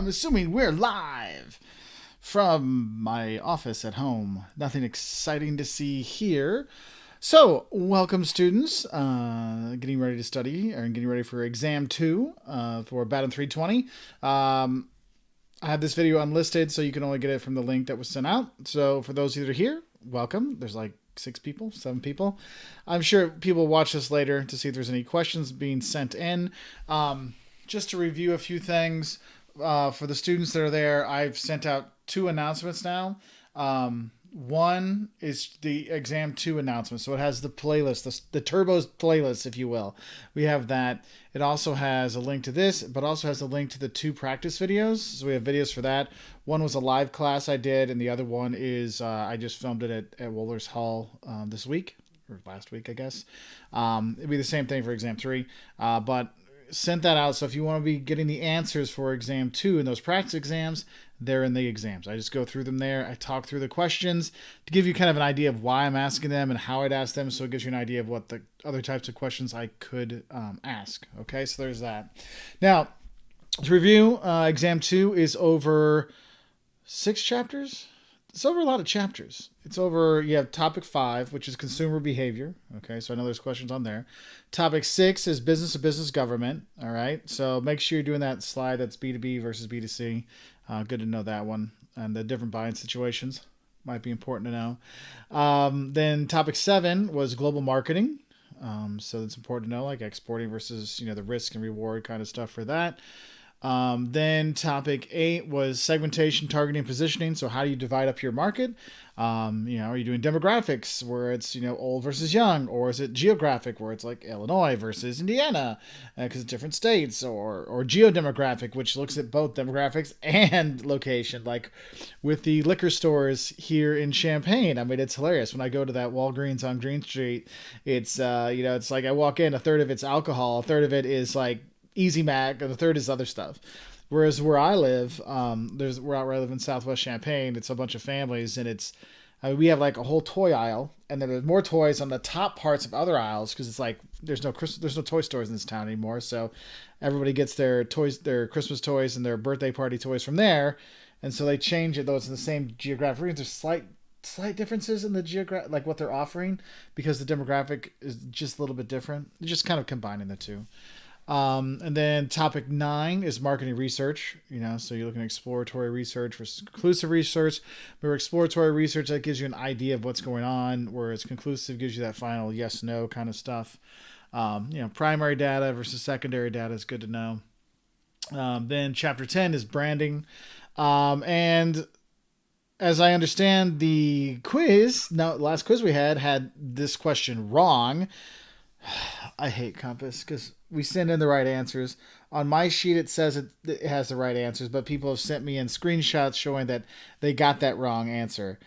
assuming we're live from my office at home. Nothing exciting to see here. So, welcome students, getting ready to study and getting ready for exam 2 for BADM 320. I have this video unlisted, so you can only get it from the link that was sent out. So for those that are here, welcome. There's like 6 people, 7 people. I'm sure people will watch this later to see if there's any questions being sent in. Just to review a few things for the students that are there, I've sent out 2 announcements now. One is the exam 2 announcement. So it has the playlist, the Turbos playlist, if you will. We have that. It also has a link to this, but also has a link to the 2 practice videos. So we have videos for that. One was a live class I did, and the other one is I just filmed it at Wolters Hall this week, or last week, I guess. It'd be the same thing for exam 3, but sent that out. So if you want to be getting the answers for exam 2 and those practice exams, they're in the exams. I just go through them there. I talk through the questions to give you kind of an idea of why I'm asking them and how I'd ask them. So it gives you an idea of what the other types of questions I could ask. Okay, so there's that. Now, to review, exam 2 is over 6 chapters. It's over a lot of chapters. It's over, you have topic 5, which is consumer behavior. Okay, so I know there's questions on there. Topic 6 is business to business government. All right, so make sure you're doing that slide that's B2B versus B2C. Good to know that one. And the different buying situations might be important to know. Then topic 7 was global marketing. So it's important to know, like exporting versus, the risk and reward kind of stuff for that. Then topic 8 was segmentation, targeting, positioning. So how do you divide up your market? Are you doing demographics where it's, old versus young, or is it geographic where it's like Illinois versus Indiana because it's different states, or geodemographic, which looks at both demographics and location, like with the liquor stores here in Champaign. I mean, it's hilarious. When I go to that Walgreens on Green Street, it's, it's like I walk in, a third of it's alcohol, a third of it is like Easy Mac, and the third is other stuff. Whereas where I live, where I live in Southwest Champaign, it's a bunch of families, and we have like a whole toy aisle, and then there's more toys on the top parts of other aisles because it's like there's no toy stores in this town anymore. So everybody gets their toys, their Christmas toys, and their birthday party toys from there, and so they change it though it's in the same geographic region. There's slight differences in the like what they're offering because the demographic is just a little bit different. They're just kind of combining the two. And then topic 9 is marketing research, so you're looking at exploratory research versus conclusive research. Remember, exploratory research, that gives you an idea of what's going on, whereas conclusive gives you that final yes, no kind of stuff. Primary data versus secondary data is good to know. Then chapter 10 is branding. And as I understand the last quiz we had this question wrong. I hate Compass because we send in the right answers. On my sheet, it says it has the right answers, but people have sent me in screenshots showing that they got that wrong answer.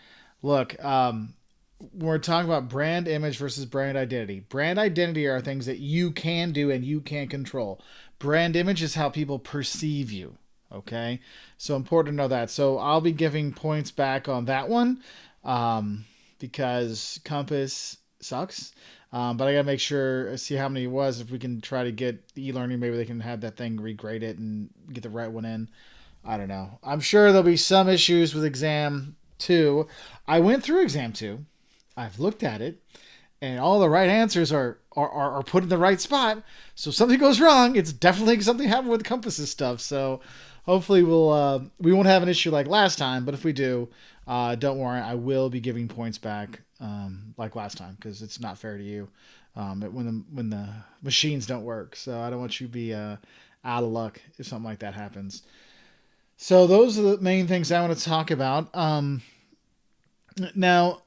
Look, we're talking about brand image versus brand identity. Brand identity are things that you can do and you can control. Brand image is how people perceive you. Okay? So important to know that. So I'll be giving points back on that one because Compass sucks. But I got to make sure, see how many it was. If we can try to get the e-learning, maybe they can have that thing regrade it and get the right one in. I don't know. I'm sure there'll be some issues with exam 2. I went through exam 2. I've looked at it. And all the right answers are put in the right spot. So if something goes wrong, it's definitely something happened with Compass's stuff. So hopefully we won't have an issue like last time. But if we do, don't worry. I will be giving points back like last time because it's not fair to you when the machines don't work. So I don't want you to be out of luck if something like that happens. So those are the main things I want to talk about. Now,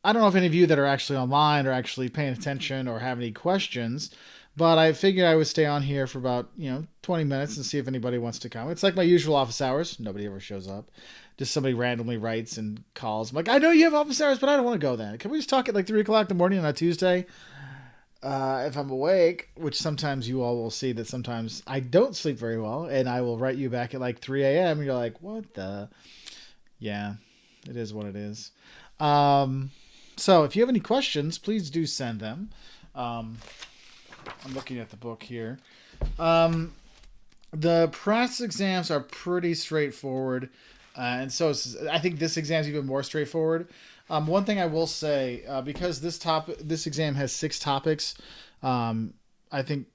I don't know if any of you that are actually online are actually paying attention or have any questions, but I figured I would stay on here for about 20 minutes and see if anybody wants to come. It's like my usual office hours. Nobody ever shows up. Just somebody randomly writes and calls. I'm like, I know you have office hours, but I don't want to go then. Can we just talk at like 3 o'clock in the morning on a Tuesday? If I'm awake, which sometimes you all will see that sometimes I don't sleep very well, and I will write you back at like 3 a.m. and you're like, what the? Yeah, it is what it is. So if you have any questions, please do send them. I'm looking at the book here. The practice exams are pretty straightforward, and so I think this exam is even more straightforward. One thing I will say, because this exam has 6 topics, um, I mean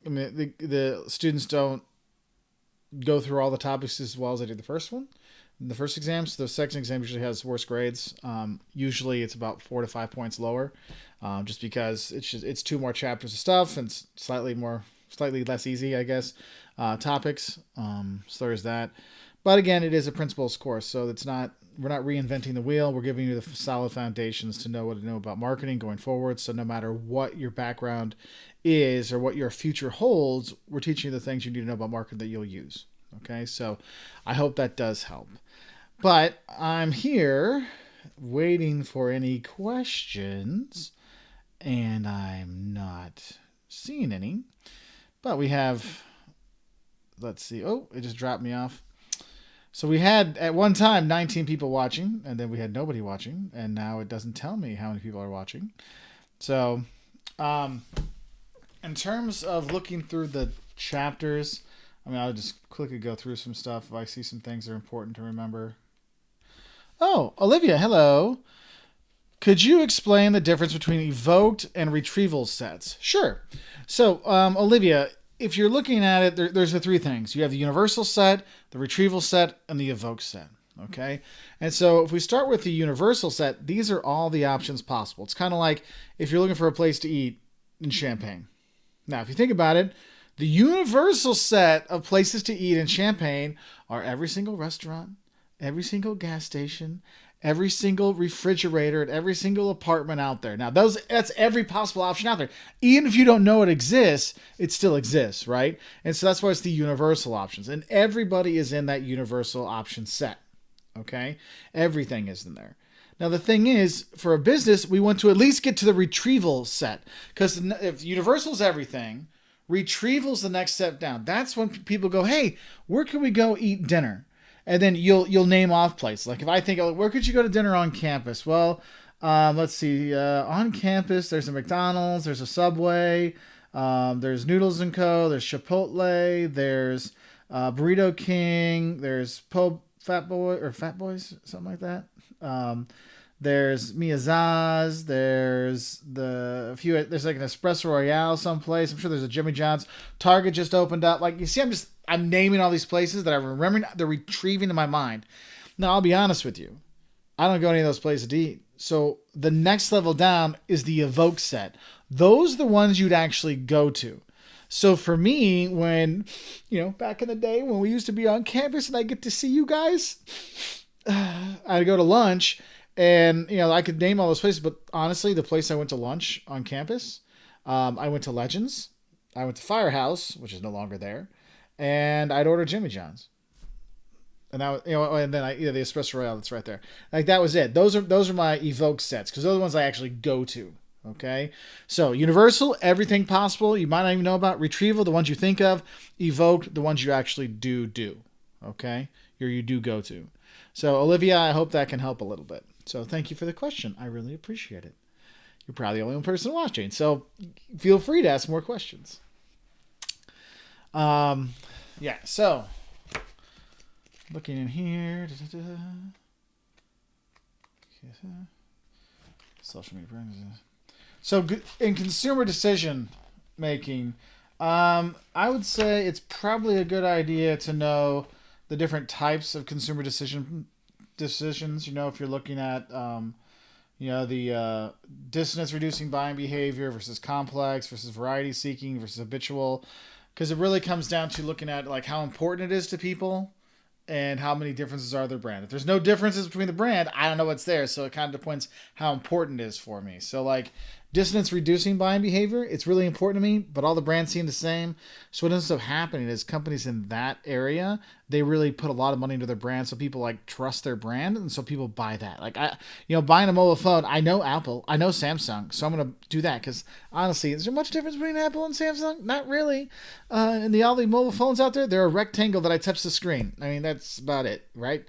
the students don't go through all the topics as well as I did the first one. The first exam, so the second exam usually has worse grades. Usually it's about 4 to 5 points lower, just because it's 2 more chapters of stuff and it's slightly less easy, I guess, topics. So there's that. But again, it is a principles course, so we're not reinventing the wheel. We're giving you the solid foundations to know what to know about marketing going forward. So no matter what your background is or what your future holds, we're teaching you the things you need to know about marketing that you'll use. Okay, so I hope that does help. But I'm here waiting for any questions, and I'm not seeing any. But we have, let's see. Oh, it just dropped me off. So we had at one time 19 people watching, and then we had nobody watching, and now it doesn't tell me how many people are watching. So, um, in terms of looking through the chapters, I mean, I'll just quickly go through some stuff if I see some things that are important to remember. Oh, Olivia, hello. Could you explain the difference between evoked and retrieval sets? Sure. So, Olivia, if you're looking at it, there's the 3 things. You have the universal set, the retrieval set, and the evoked set. Okay? And so if we start with the universal set, these are all the options possible. It's kind of like if you're looking for a place to eat in Champaign. Now, if you think about it, the universal set of places to eat in Champaign are every single restaurant, every single gas station, every single refrigerator, and every single apartment out there. Now, that's every possible option out there. Even if you don't know it exists, it still exists, right? And so that's why it's the universal options. And everybody is in that universal option set. Okay? Everything is in there. Now, the thing is, for a business, we want to at least get to the retrieval set. Because if universal is everything, retrieval is the next step down. That's when people go, hey, where can we go eat dinner? And then you'll name off places. Like if I think, oh, where could you go to dinner on campus? Well, let's see. On campus, there's a McDonald's, there's a Subway, there's Noodles and Co., there's Chipotle, there's Burrito King, there's Fat Boys, something like that. There's Miyaza's. There's there's like an Espresso Royale someplace. I'm sure there's a Jimmy John's. Target just opened up. Like you see, I'm naming all these places that I'm remembering. They're retrieving in my mind. Now I'll be honest with you. I don't go to any of those places to eat. So the next level down is the Evoke set. Those are the ones you'd actually go to. So for me, when, back in the day when we used to be on campus and I get to see you guys, I'd go to lunch and, I could name all those places. But honestly, the place I went to lunch on campus, I went to Legends. I went to Firehouse, which is no longer there. And I'd order Jimmy John's. And that was, and then the Espresso Royale that's right there. Like that was it. Those are my Evoke sets because those are the ones I actually go to. Okay, so Universal, everything possible. You might not even know about. Retrieval, the ones you think of. Evoked, the ones you actually do. Okay, you do go to. So Olivia, I hope that can help a little bit. So thank you for the question. I really appreciate it. You're probably the only person watching, so feel free to ask more questions. Yeah. So looking in here. Social media. So in consumer decision making, I would say it's probably a good idea to know the different types of consumer decisions. If you're looking at, the dissonance reducing buying behavior versus complex versus variety seeking versus habitual, because it really comes down to looking at like how important it is to people and how many differences are their brand. If there's no differences between the brand, I don't know what's there. So it kind of depends how important it is for me. So like dissonance reducing buying behavior, it's really important to me, but all the brands seem the same. So what ends up happening is companies in that area, they really put a lot of money into their brand. So people like trust their brand. And so people buy that. Like buying a mobile phone, I know Apple, I know Samsung. So I'm going to do that. Cause honestly, is there much difference between Apple and Samsung? Not really. And all the mobile phones out there, they're a rectangle that I touch the screen. I mean, that's about it. Right.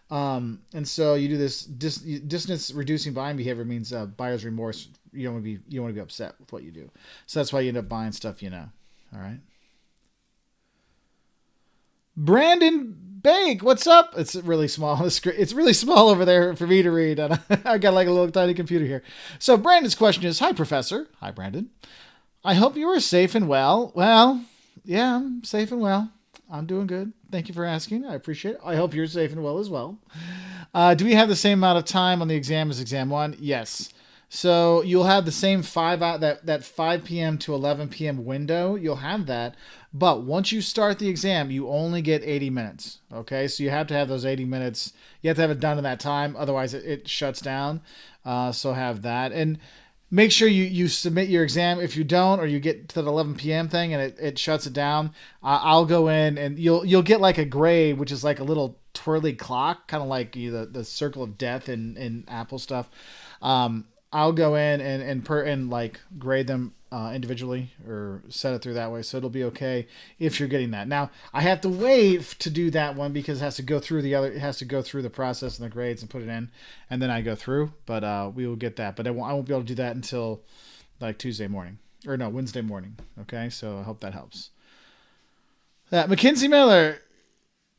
And so you do this dissonance reducing buying behavior means buyer's remorse. You don't want to be upset with what you do. So that's why you end up buying stuff. All right. Brandon Bake, what's up? It's really small. It's really small over there for me to read. And I got like a little tiny computer here. So Brandon's question is, hi, Professor. Hi, Brandon. I hope you are safe and well. Well, yeah, I'm safe and well. I'm doing good. Thank you for asking. I appreciate it. I hope you're safe and well as well. Do we have the same amount of time on the exam as exam one? Yes. So you'll have the same that 5 p.m. to 11 p.m. window. You'll have that. But once you start the exam, you only get 80 minutes. Okay, so you have to have those 80 minutes. You have to have it done in that time. Otherwise, it shuts down. So have that. And make sure you submit your exam. If you don't, or you get to the 11 p.m. thing and it shuts it down, I'll go in and you'll get like a grade, which is like a little twirly clock, kind of like the circle of death in Apple stuff. I'll go in and like grade them individually or set it through that way, so it'll be okay if you're getting that. Now I have to wait to do that one because it has to go through the process and the grades and put it in, and then I go through. But we will get that. But I won't be able to do that until like Wednesday morning. Okay, so I hope that helps. Mackenzie Miller,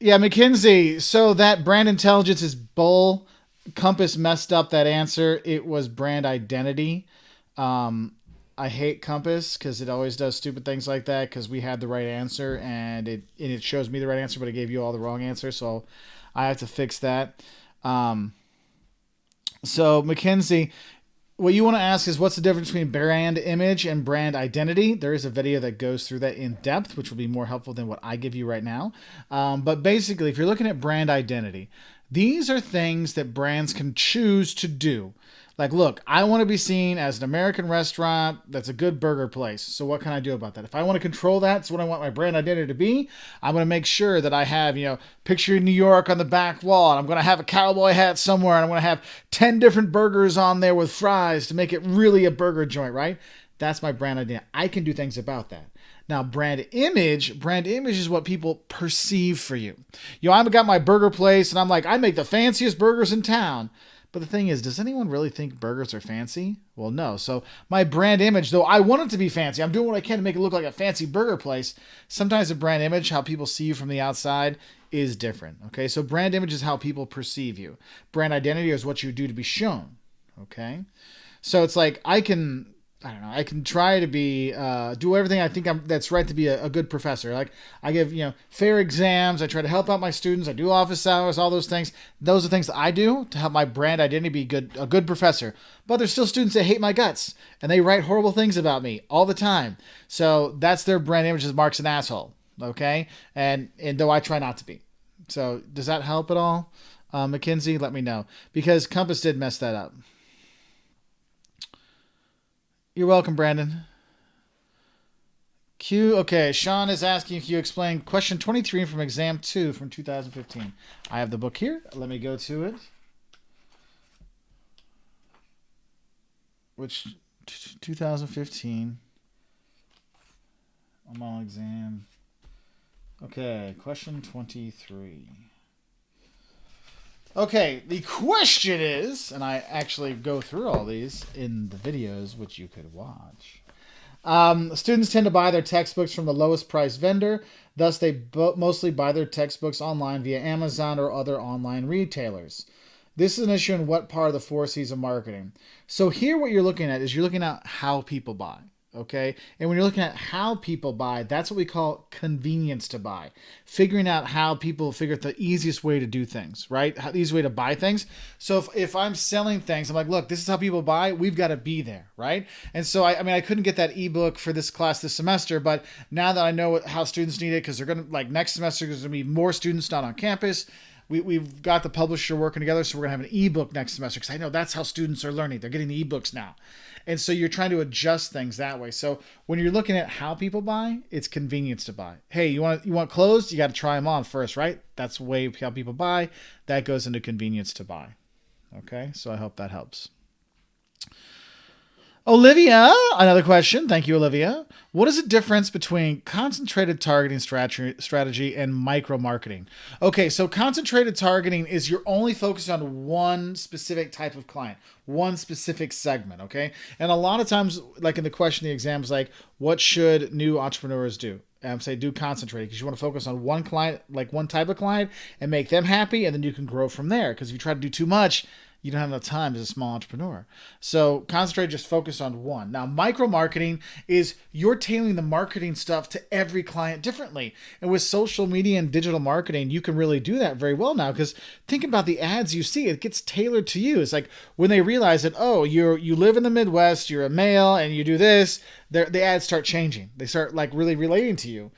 yeah, Mackenzie. So that brand intelligence is bull. Compass messed up that answer. It was brand identity. I hate Compass because it always does stupid things like that because we had the right answer and it shows me the right answer, but it gave you all the wrong answer. So I have to fix that. So Mackenzie, what you want to ask is what's the difference between brand image and brand identity? There is a video that goes through that in depth, which will be more helpful than what I give you right now. But basically, if you're looking at brand identity, these are things that brands can choose to do. Like, look, I want to be seen as an American restaurant that's a good burger place. So what can I do about that? If I want to control that, it's what I want my brand identity to be. I'm going to make sure that I have, picture New York on the back wall. And I'm going to have a cowboy hat somewhere. And I'm going to have 10 different burgers on there with fries to make it really a burger joint, right? That's my brand identity. I can do things about that. Now, brand image is what people perceive for you. I've got my burger place and I'm like, I make the fanciest burgers in town. But the thing is, does anyone really think burgers are fancy? Well, no. So my brand image, though I want it to be fancy, I'm doing what I can to make it look like a fancy burger place. Sometimes the brand image, how people see you from the outside, is different. Okay, so brand image is how people perceive you. Brand identity is what you do to be shown. Okay, so it's like I can try to be, do everything I think that's right to be a good professor. Like I give, fair exams. I try to help out my students. I do office hours, all those things. Those are things that I do to help my brand identity be a good professor. But there's still students that hate my guts and they write horrible things about me all the time. So that's their brand image as Mark's an asshole. Okay. And though I try not to be. So does that help at all? Mackenzie, let me know because Compass did mess that up. You're welcome, Brandon. Okay, Sean is asking if you explain question 23 from exam 2 from 2015. I have the book here. Let me go to it. Which, 2015. I'm on exam. Okay, question 23. Okay, the question is, and I actually go through all these in the videos, which you could watch. Students tend to buy their textbooks from the lowest price vendor. Thus, they mostly buy their textbooks online via Amazon or other online retailers. This is an issue in what part of the 4 C's of marketing? So here what you're looking at is you're looking at how people buy. Okay. And when you're looking at how people buy, that's what we call convenience to buy. Figuring out how people figure out the easiest way to do things, right? The easiest way to buy things. So if I'm selling things, I'm like, look, this is how people buy. We've got to be there, right? And so, I couldn't get that ebook for this class this semester, but now that I know how students need it, because they're going to, like next semester, there's going to be more students not on campus. We've got the publisher working together, so we're going to have an ebook next semester because I know that's how students are learning. They're getting the ebooks now. And so you're trying to adjust things that way. So when you're looking at how people buy, it's convenience to buy. Hey, you want clothes? You got to try them on first, right? That's the way how people buy. That goes into convenience to buy. Okay, so I hope that helps. Olivia, another question. Thank you, Olivia. What is the difference between concentrated targeting strategy and micro marketing? Okay, so concentrated targeting is you're only focused on one specific type of client, one specific segment, okay? And a lot of times, like in the question, the exam is like, what should new entrepreneurs do? Say do concentrate because you want to focus on one client, like one type of client, and make them happy, and then you can grow from there. Because if you try to do too much, you don't have enough time as a small entrepreneur. So concentrate, just focus on one. Now, micro marketing is you're tailoring the marketing stuff to every client differently. And with social media and digital marketing, you can really do that very well now because think about the ads you see, it gets tailored to you. It's like when they realize that, oh, you live in the Midwest, you're a male, and you do this, the ads start changing. They start like really relating to you.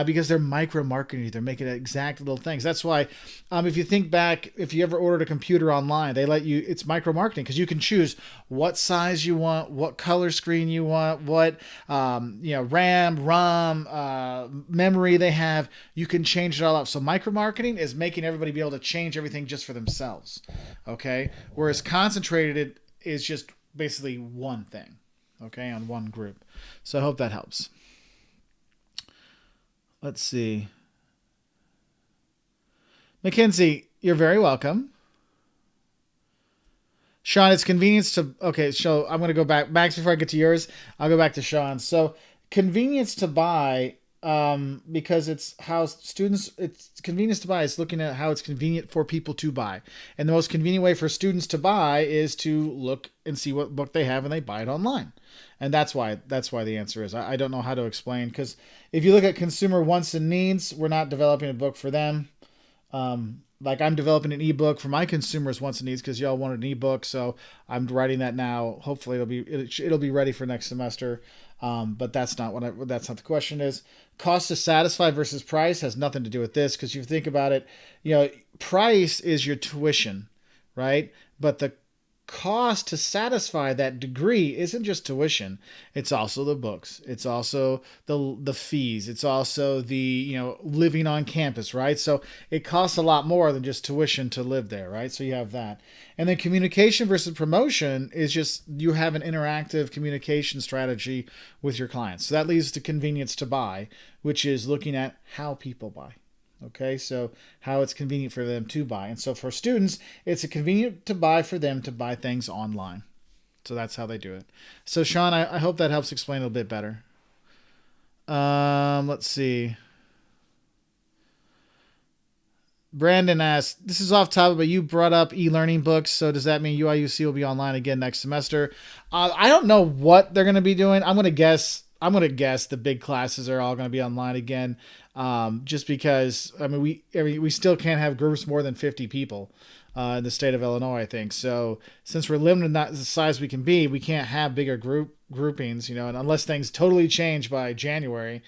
Because they're micro marketing, they're making exact little things. That's why, if you think back, if you ever ordered a computer online, they let you. It's micro marketing because you can choose what size you want, what color screen you want, what RAM, ROM, memory they have. You can change it all up. So micro marketing is making everybody be able to change everything just for themselves. Okay, whereas concentrated is just basically one thing. Okay, on one group. So I hope that helps. Let's see. Mackenzie, you're very welcome. Sean, it's convenience to... Okay, so I'm going to go back. Max, before I get to yours, I'll go back to Sean. So convenience to buy, because it's how students... It's convenience to buy is looking at how it's convenient for people to buy. And the most convenient way for students to buy is to look and see what book they have and they buy it online. And that's why the answer is. I don't know how to explain because if you look at consumer wants and needs, we're not developing a book for them. Like I'm developing an ebook for my consumers wants and needs because y'all wanted an ebook, so I'm writing that now. Hopefully it'll be ready for next semester. But that's not that's not the question is. Cost to satisfy versus price has nothing to do with this because you think about it, price is your tuition, right? But the cost to satisfy that degree isn't just tuition. It's also the books. It's also the fees. It's also the living on campus, right? So it costs a lot more than just tuition to live there, right? So you have that. And then communication versus promotion is just you have an interactive communication strategy with your clients. So that leads to convenience to buy, which is looking at how people buy. Okay, so how it's convenient for them to buy. And so for students, it's a convenient to buy for them to buy things online. So that's how they do it. So Sean, I hope that helps explain a little bit better. Let's see. Brandon asked, this is off topic, but you brought up e-learning books. So does that mean UIUC will be online again next semester? I don't know what they're going to be doing. I'm going to guess the big classes are all going to be online again. Just because, we still can't have groups more than 50 people in the state of Illinois, I think. So since we're limited in the size we can be, we can't have bigger groupings, and unless things totally change by January,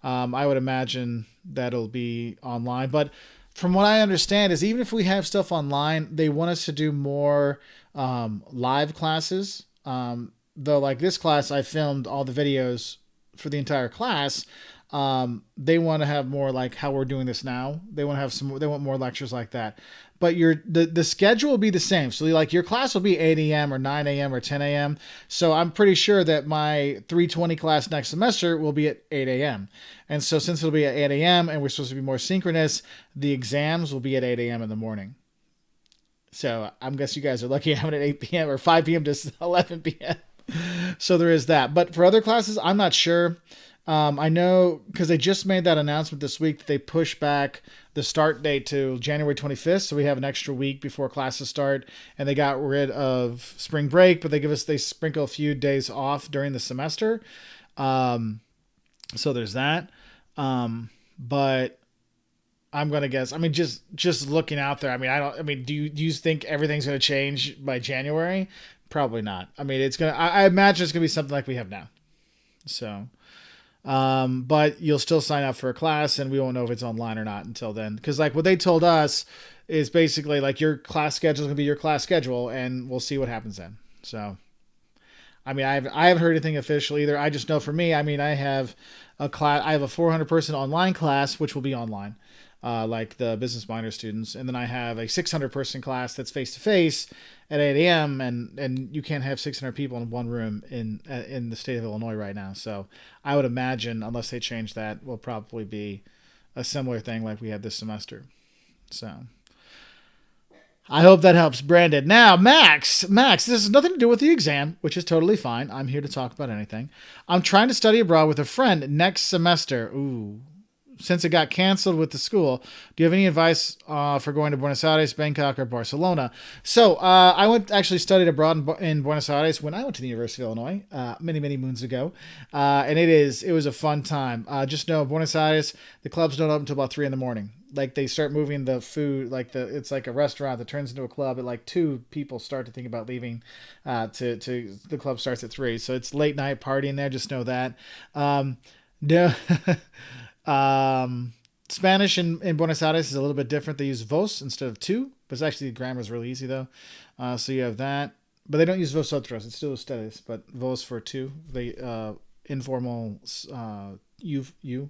I would imagine that'll be online. But from what I understand is even if we have stuff online, they want us to do more live classes. Though like this class, I filmed all the videos for the entire class. They want to have more like how we're doing this now. They want to have they want more lectures like that. But the schedule will be the same. So like your class will be 8 a.m. or 9 a.m. or 10 a.m. So I'm pretty sure that my 320 class next semester will be at 8 a.m. And so since it'll be at 8 a.m. and we're supposed to be more synchronous, the exams will be at 8 a.m. in the morning. So I'm guessing you guys are lucky having it at 8 p.m. or 5 p.m. to 11 p.m. So there is that. But for other classes, I'm not sure. I know because they just made that announcement this week that they push back the start date to January 25th. So we have an extra week before classes start, and they got rid of spring break, but they sprinkle a few days off during the semester. So there's that. But I'm going to guess, just looking out there. Do you think everything's going to change by January? Probably not. I imagine it's going to be something like we have now. So, but you'll still sign up for a class and we won't know if it's online or not until then. Because like what they told us is basically like your class schedule is going to be your class schedule and we'll see what happens then. So, I haven't heard anything official either. I just know for me, I have a class, I have a 400 person online class, which will be online. like the business minor students. And then I have a 600 person class that's face to face at 8 a.m. and you can't have 600 people in one room in the state of Illinois right now. So I would imagine, unless they change that, will probably be a similar thing like we had this semester. So I hope that helps, Brandon. Now, Max, this has nothing to do with the exam, which is totally fine. I'm here to talk about anything. I'm trying to study abroad with a friend next semester. Ooh. Since it got canceled with the school, do you have any advice for going to Buenos Aires, Bangkok, or Barcelona? So I actually studied abroad in Buenos Aires when I went to the University of Illinois many moons ago, and it was a fun time. Just know Buenos Aires, the clubs don't open until about 3 a.m. Like they start moving the food, it's like a restaurant that turns into a club at like 2. People start to think about leaving. To the club starts at 3, so it's late night partying there. Just know that. No. Spanish in Buenos Aires is a little bit different. They use vos instead of tú, but it's actually the grammar is really easy though. So you have that, but they don't use vosotros. It's still ustedes, but vos for tú. They informal you.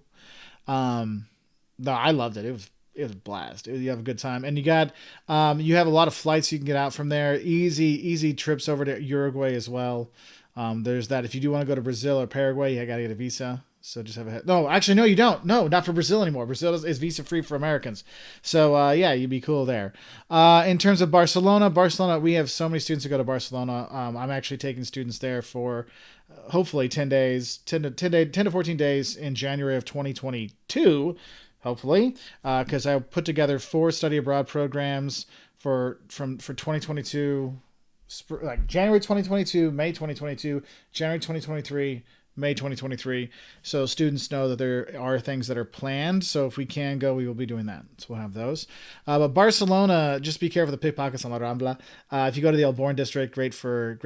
No, I loved it. It was a blast. You have a good time, and you have a lot of flights you can get out from there. Easy trips over to Uruguay as well. There's that. If you do want to go to Brazil or Paraguay, you gotta get a visa. So just have a no. Actually, no, you don't. No, not for Brazil anymore. Brazil is visa free for Americans. So yeah, you'd be cool there. In terms of Barcelona, we have so many students who go to Barcelona. I'm actually taking students there for hopefully 10 to 14 days in January of 2022. Hopefully, because I put together 4 study abroad programs for 2022, like January 2022, May 2022, January 2023. May 2023. So students know that there are things that are planned. So if we can go, we will be doing that. So we'll have those. But Barcelona, just be careful of the pickpockets on La Rambla. If you go to the El Born district, great for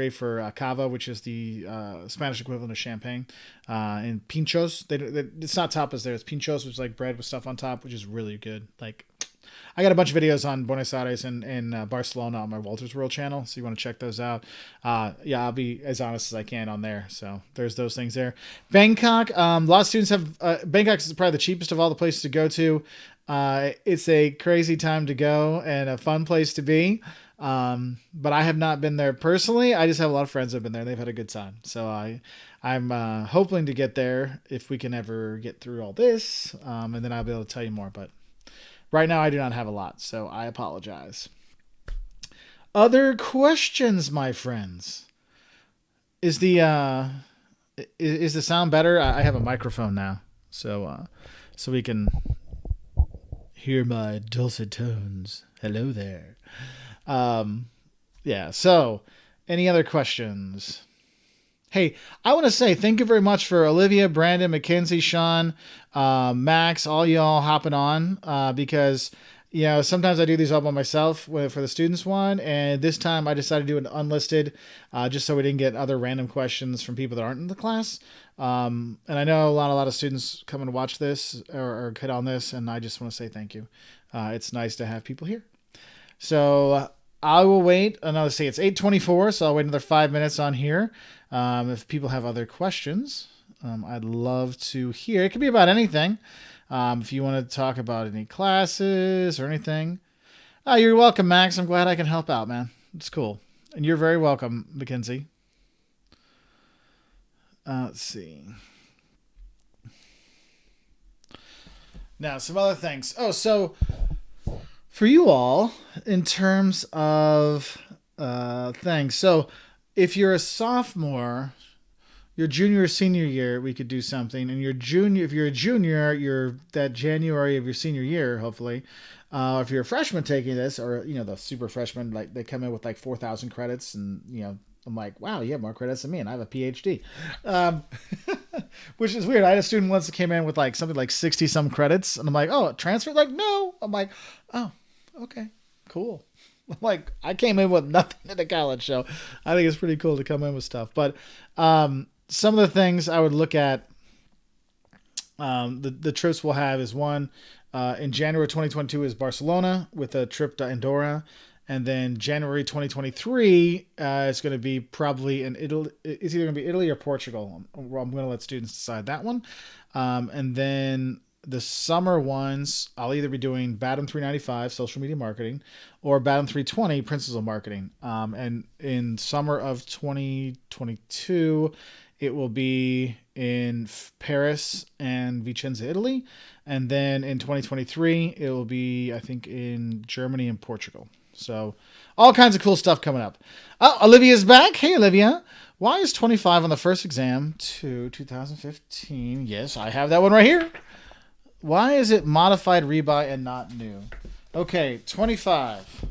cava, which is the Spanish equivalent of champagne. And pinchos, it's not tapas there. It's pinchos, which is like bread with stuff on top, which is really good. Like, I got a bunch of videos on Buenos Aires and Barcelona on my Wolters World channel, so you want to check those out. Yeah, I'll be as honest as I can on there. So there's those things there. Bangkok, a lot of students have Bangkok is probably the cheapest of all the places to go to. It's a crazy time to go and a fun place to be. But I have not been there personally. I just have a lot of friends who have been there. And they've had a good time. So I'm hoping to get there if we can ever get through all this, and then I'll be able to tell you more. But right now, I do not have a lot, so I apologize. Other questions, my friends? Is the sound better? I have a microphone now, so we can hear my dulcet tones. Hello there. Yeah. So, any other questions? Hey, I want to say thank you very much for Olivia, Brandon, Mackenzie, Sean, Max, all y'all hopping on because, sometimes I do these all by myself for the students one. And this time I decided to do an unlisted just so we didn't get other random questions from people that aren't in the class. And I know a lot of students come and watch this or hit on this. And I just want to say thank you. It's nice to have people here. So I will wait. It's 8:24, so I'll wait another 5 minutes on here. If people have other questions, I'd love to hear. It could be about anything. If you want to talk about any classes or anything. You're welcome, Max. I'm glad I can help out, man. It's cool. And you're very welcome, Mackenzie. Let's see. Now, some other things. Oh, so for you all, in terms of things. So if you're a sophomore, your junior or senior year, we could do something. And if you're a junior, you're that January of your senior year, hopefully. If you're a freshman taking this, or the super freshman, like they come in with like 4,000 credits, and I'm like, wow, you have more credits than me, and I have a PhD, which is weird. I had a student once that came in with like something like 60 some credits, and I'm like, oh, transfer? Like, no. I'm like, oh, okay, cool. Like, I came in with nothing at the college, so I think it's pretty cool to come in with stuff. But some of the things I would look at, the trips we'll have is one, in January 2022 is Barcelona with a trip to Andorra. And then January 2023, it's going to be probably in Italy. It's either going to be Italy or Portugal. I'm going to let students decide that one. And then the summer ones, I'll either be doing BADM 395, social media marketing, or BADM 320, principles of marketing. And in summer of 2022, it will be in Paris and Vicenza, Italy. And then in 2023, it will be, I think, in Germany and Portugal. So all kinds of cool stuff coming up. Oh, Olivia's back. Hey, Olivia. Why is 25 on the first exam to 2015? Yes, I have that one right here. Why is it modified rebuy and not new? Okay, 25.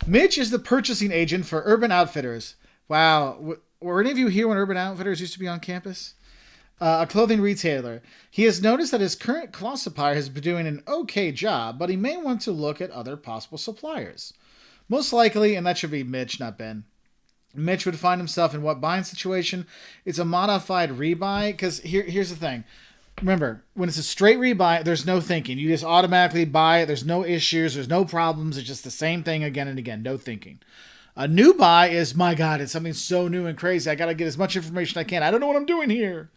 Mitch is the purchasing agent for Urban Outfitters. Wow. Were any of you here when Urban Outfitters used to be on campus? A clothing retailer. He has noticed that his current cloth supplier has been doing an okay job, but he may want to look at other possible suppliers. Most likely, and that should be Mitch, not Ben, Mitch would find himself in what buying situation? It's a modified rebuy, because here's the thing. Remember, when it's a straight rebuy, there's no thinking. You just automatically buy it. There's no issues. There's no problems. It's just the same thing again and again. No thinking. A new buy is, my God, it's something so new and crazy. I got to get as much information I can. I don't know what I'm doing here.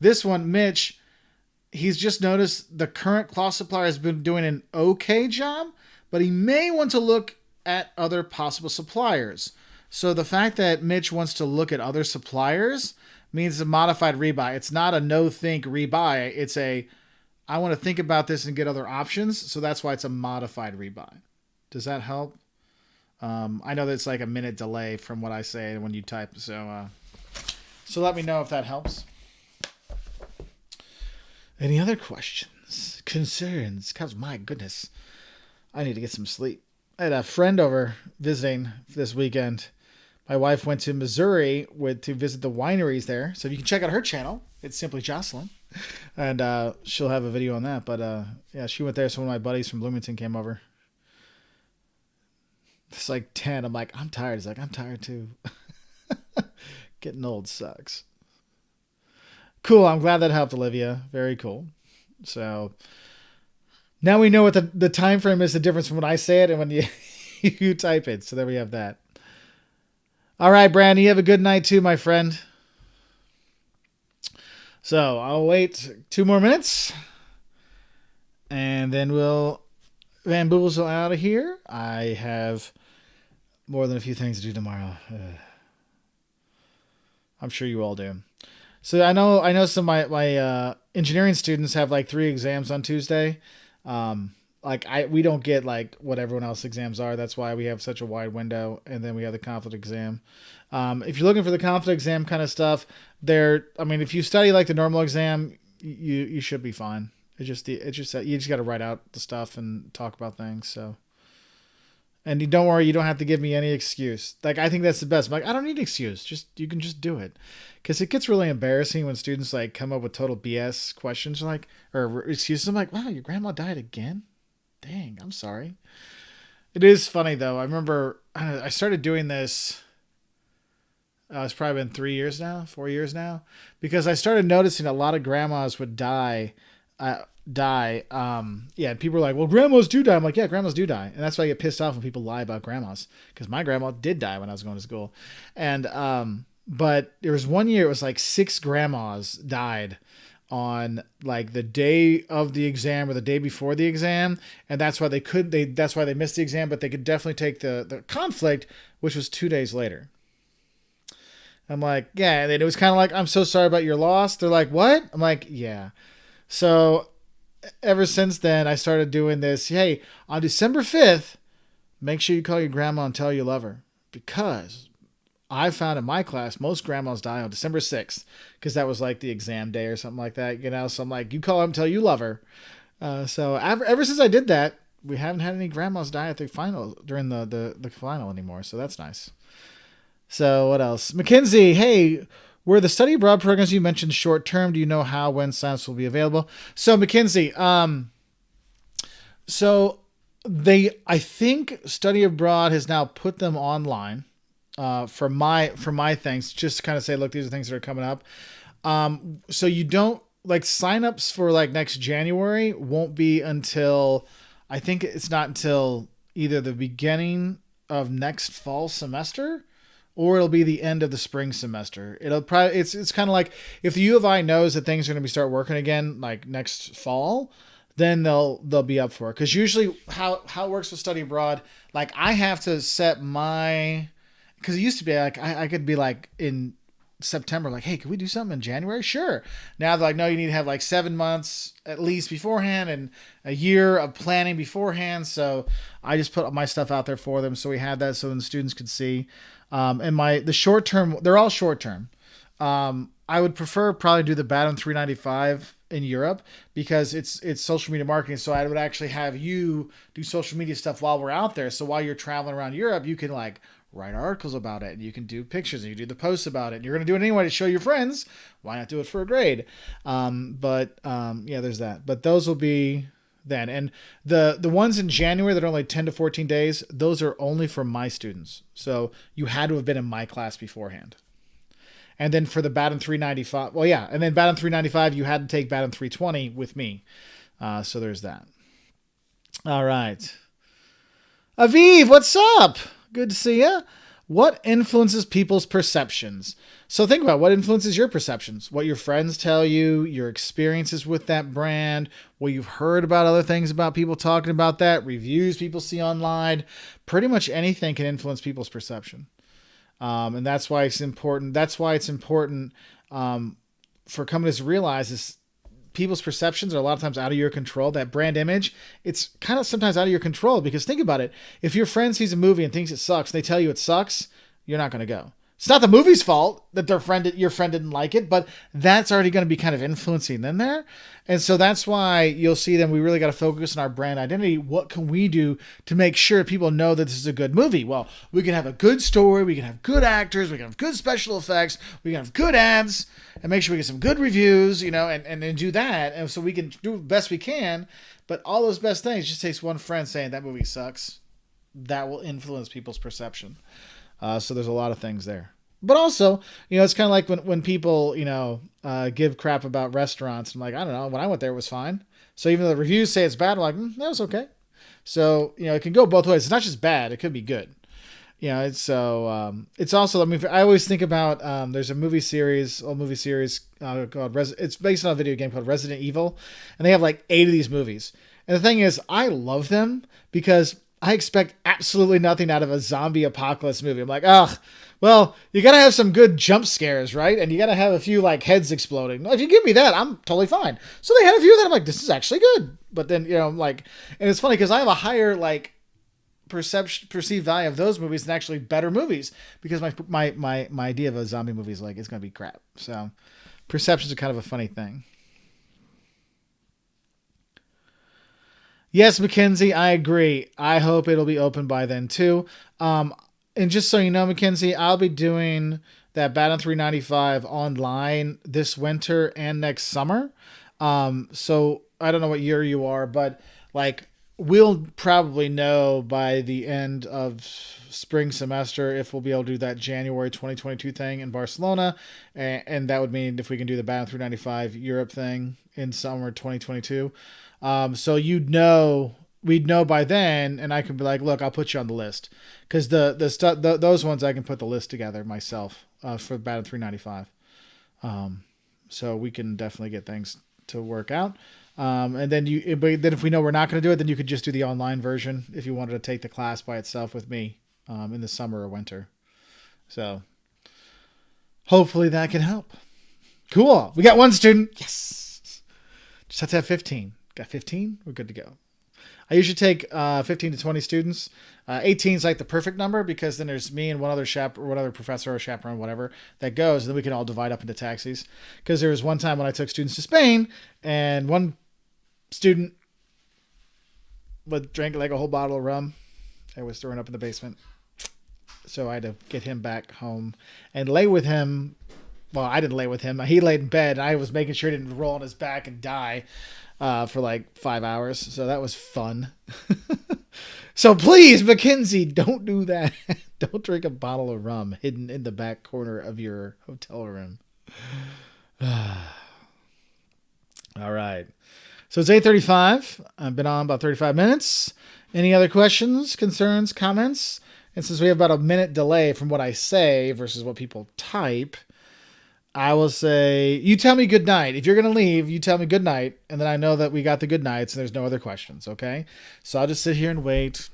This one, Mitch, he's just noticed the current cloth supplier has been doing an okay job, but he may want to look at other possible suppliers. So the fact that Mitch wants to look at other suppliers means a modified rebuy. It's not a no-think rebuy. It's a, I want to think about this and get other options. So that's why it's a modified rebuy. Does that help? I know that's like a minute delay from what I say when you type. So let me know if that helps. Any other questions, concerns? Because my goodness, I need to get some sleep. I had a friend over visiting this weekend. My wife went to Missouri to visit the wineries there. So you can check out her channel. It's Simply Jocelyn. And she'll have a video on that. But yeah, she went there. So one of my buddies from Bloomington came over. It's like 10. I'm like, I'm tired. He's like, I'm tired too. Getting old sucks. Cool. I'm glad that helped, Olivia. Very cool. So now we know what the time frame is, the difference from when I say it and when you type it. So there we have that. All right, Brandon, you have a good night too, my friend. So I'll wait 2 more minutes and then we'll bamboozle out of here. I have more than a few things to do tomorrow. I'm sure you all do. So I know some of my engineering students have like 3 exams on Tuesday. We don't get like what everyone else's exams are. That's why we have such a wide window. And then we have the conflict exam. If you're looking for the conflict exam kind of stuff, if you study like the normal exam, you should be fine. It's just you just got to write out the stuff and talk about things. So, and don't worry, you don't have to give me any excuse. Like, I think that's the best. I'm like, I don't need an excuse. You can just do it. Cause it gets really embarrassing when students like come up with total BS questions or excuses. I'm like, wow, your grandma died again? Dang, I'm sorry. It is funny though. I remember I started doing this. It's probably been 4 years now, because I started noticing a lot of grandmas would die. And people were like, well, grandmas do die. I'm like, yeah, grandmas do die. And that's why I get pissed off when people lie about grandmas, because my grandma did die when I was going to school. And, but there was one year, it was like 6 grandmas died on like the day of the exam or the day before the exam. And that's why that's why they missed the exam, but they could definitely take the conflict, which was 2 days later. I'm like, yeah. And it was kind of like, I'm so sorry about your loss. They're like, what? I'm like, yeah. So ever since then, I started doing this. Hey, on December 5th, make sure you call your grandma and tell you love her, because I found in my class, most grandmas die on December 6th, because that was like the exam day or something like that, So I'm like, you call her and tell you love her. So ever since I did that, we haven't had any grandmas die at the final during the final anymore. So that's nice. So what else? Mackenzie, hey, were the study abroad programs you mentioned short term? Do you know when signups will be available? So Mackenzie, I think study abroad has now put them online. For my things, just to kind of say, look, these are things that are coming up. So you don't like signups for like next January won't be until, I think it's not until either the beginning of next fall semester or it'll be the end of the spring semester. It'll probably it's kind of like if the U of I knows that things are going to be start working again like next fall, then they'll be up for it. Because usually how it works with study abroad, like I have to set my, because it used to be like I could be like in September, like, hey, can we do something in January? Sure. Now they're like, no, you need to have like 7 months at least beforehand and a year of planning beforehand. So I just put my stuff out there for them. So we had that so then the students could see. And the short term, they're all short term. I would prefer probably do the BATM 395 in Europe because it's social media marketing. So I would actually have you do social media stuff while we're out there. So while you're traveling around Europe, you can like write articles about it and you can do pictures and you do the posts about it. And you're going to do it anyway to show your friends. Why not do it for a grade? Yeah, there's that. But those will be then. And the ones in January that are only 10 to 14 days, those are only for my students. So you had to have been in my class beforehand. And then for the BATM 395, well, yeah. And then BATM 395, you had to take BATM 320 with me. So there's that. All right. Aviv, what's up? Good to see you. What influences people's perceptions? So think about what influences your perceptions. What your friends tell you, your experiences with that brand, what you've heard about other things about people talking about that, reviews people see online. Pretty much anything can influence people's perception. And that's why it's important. That's why it's important for companies to realize is people's perceptions are a lot of times out of your control. That brand image, it's kind of sometimes out of your control because think about it. If your friend sees a movie and thinks it sucks, and they tell you it sucks, you're not going to go. It's not the movie's fault that your friend didn't like it, but that's already going to be kind of influencing them there. And so that's why you'll see them. We really got to focus on our brand identity. What can we do to make sure people know that this is a good movie? Well, we can have a good story. We can have good actors. We can have good special effects. We can have good ads and make sure we get some good reviews, and do that. And so we can do the best we can. But all those best things just takes one friend saying that movie sucks. That will influence people's perception. So there's a lot of things there. But also, it's kind of like when people, give crap about restaurants. I'm like, I don't know. When I went there, it was fine. So even though the reviews say it's bad, I'm like, that was okay. So, it can go both ways. It's not just bad. It could be good. It's also, I always think about, there's a movie series called it's based on a video game called Resident Evil. And they have like 8 of these movies. And the thing is, I love them because I expect absolutely nothing out of a zombie apocalypse movie. I'm like, well, you got to have some good jump scares, right? And you got to have a few like heads exploding. If you give me that, I'm totally fine. So they had a few that I'm like, this is actually good. But then, I'm like, and it's funny because I have a higher like perceived value of those movies than actually better movies because my idea of a zombie movie is like, it's going to be crap. So perceptions are kind of a funny thing. Yes, Mackenzie, I agree. I hope it'll be open by then too. And just so you know, Mackenzie, I'll be doing that BATM 395 online this winter and next summer. So I don't know what year you are, but like we'll probably know by the end of spring semester if we'll be able to do that January 2022 thing in Barcelona. And that would mean if we can do the BATM 395 Europe thing in summer 2022. So we'd know by then, and I can be like, look, I'll put you on the list because those ones I can put the list together myself for BATM 395. So we can definitely get things to work out. And then if we know we're not going to do it, then you could just do the online version if you wanted to take the class by itself with me in the summer or winter. So hopefully that can help. Cool. We got one student. Yes. Just have to have 15. Got 15? We're good to go. I usually take 15 to 20 students. 18 is like the perfect number because then there's me and one other professor or chaperone, whatever, that goes. And then we can all divide up into taxis. Because there was one time when I took students to Spain and one student drank like a whole bottle of rum. I was throwing up in the basement. So I had to get him back home and lay with him. Well, I didn't lay with him. He laid in bed. And I was making sure he didn't roll on his back and die. For like 5 hours. So that was fun. So please, Mackenzie, don't do that. Don't drink a bottle of rum hidden in the back corner of your hotel room. All right. So it's 8:35. I've been on about 35 minutes. Any other questions, concerns, comments? And since we have about a minute delay from what I say versus what people type, I will say, you tell me good night. If you're going to leave, you tell me good night. And then I know that we got the good nights and there's no other questions. Okay. So I'll just sit here and wait,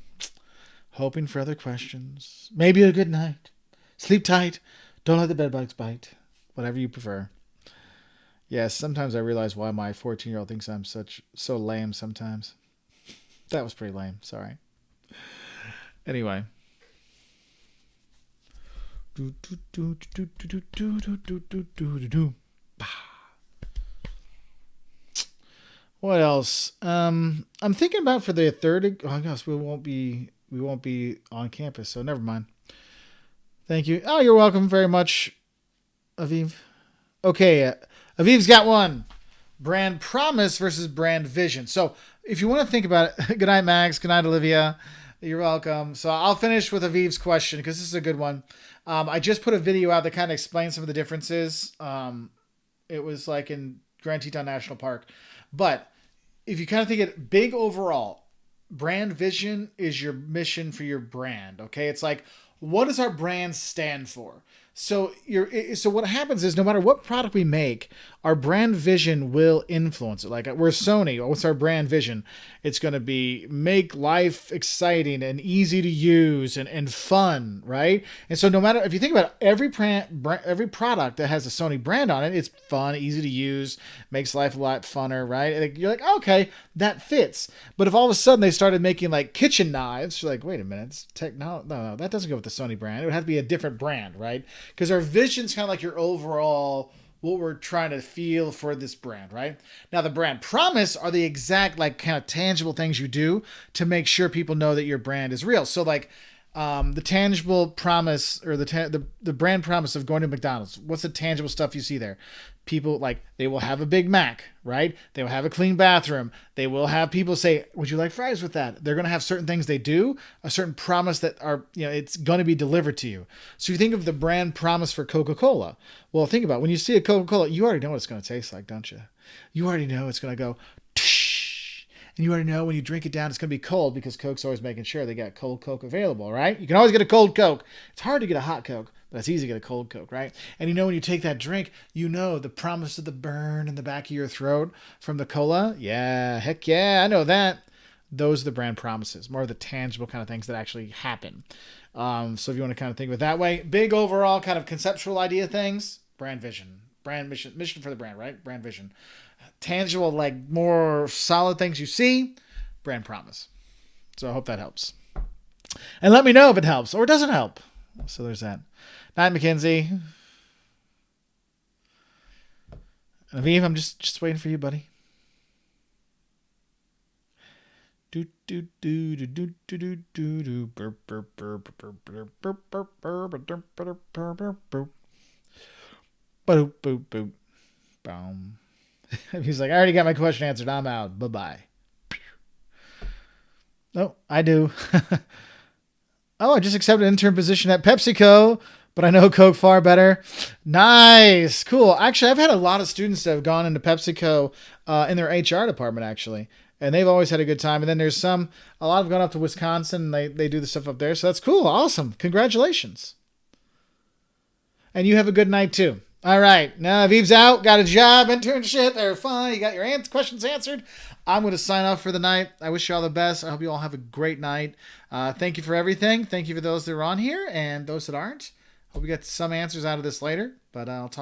hoping for other questions. Maybe a good night. Sleep tight. Don't let the bed bugs bite. Whatever you prefer. Yes. Sometimes I realize why my 14-year-old thinks I'm so lame sometimes. That was pretty lame. Sorry. Anyway. What else? I'm thinking about for the third. Oh, I guess we won't be on campus, so never mind. Thank you. Oh, you're welcome very much, Aviv. Okay, Aviv's got one. Brand promise versus brand vision. So if you want to think about it, good night, Max. Good night, Olivia. You're welcome. So I'll finish with Aviv's question because this is a good one. I just put a video out that kind of explains some of the differences. It was like in Grand Teton National Park. But if you kind of think it big overall, brand vision is your mission for your brand. Okay. It's like, what does our brand stand for? So what happens is no matter what product we make, our brand vision will influence it. Like we're Sony. What's our brand vision? It's going to be make life exciting and easy to use and fun, right? And so no matter if you think about it, every product that has a Sony brand on it, it's fun, easy to use, makes life a lot funner, right? And you're like, okay, that fits. But if all of a sudden they started making like kitchen knives, you're like, wait a minute, it's technology. No, that doesn't go with the Sony brand. It would have to be a different brand, right? Because our vision's kind of like your overall, what we're trying to feel for this brand, right? Now, the brand promise are the exact, like, kind of tangible things you do to make sure people know that your brand is real. So, like, the tangible promise or the brand promise of going to McDonald's. What's the tangible stuff you see there? People like they will have a Big Mac, right? They will have a clean bathroom. They will have people say, "Would you like fries with that?" They're going to have certain things they do, a certain promise that are, it's going to be delivered to you. So you think of the brand promise for Coca-Cola. Well, think about it. When you see a Coca-Cola, you already know what it's going to taste like, don't you? You already know it's going to go. And you already know when you drink it down, it's going to be cold because Coke's always making sure they got cold Coke available, right? You can always get a cold Coke. It's hard to get a hot Coke, but it's easy to get a cold Coke, right? And when you take that drink, the promise of the burn in the back of your throat from the cola. Yeah, heck yeah, I know that. Those are the brand promises, more of the tangible kind of things that actually happen. So if you want to kind of think of it that way, big overall kind of conceptual idea things, brand vision, brand mission for the brand, right? Brand vision. Tangible, like more solid things you see, brand promise. So I hope that helps. And let me know if it helps or it doesn't help. So there's that. Night, Mackenzie. And Aviv, I'm just waiting for you, buddy. Do do do do do do do do do burp burp burp burp burp burp burp burp burp burp burp burp boop boop boop boom. He's like, I already got my question answered. I'm out. Bye-bye. Oh, I do. Oh, I just accepted an intern position at PepsiCo, but I know Coke far better. Nice. Cool. Actually, I've had a lot of students that have gone into PepsiCo in their HR department, actually. And they've always had a good time. And then there's a lot have gone up to Wisconsin and they do the stuff up there. So that's cool. Awesome. Congratulations. And you have a good night too. All right. Now Aviv's out, got a job, internship. They're fine. You got your questions answered. I'm going to sign off for the night. I wish you all the best. I hope you all have a great night. Thank you for everything. Thank you for those that are on here and those that aren't. Hope we get some answers out of this later, but I'll talk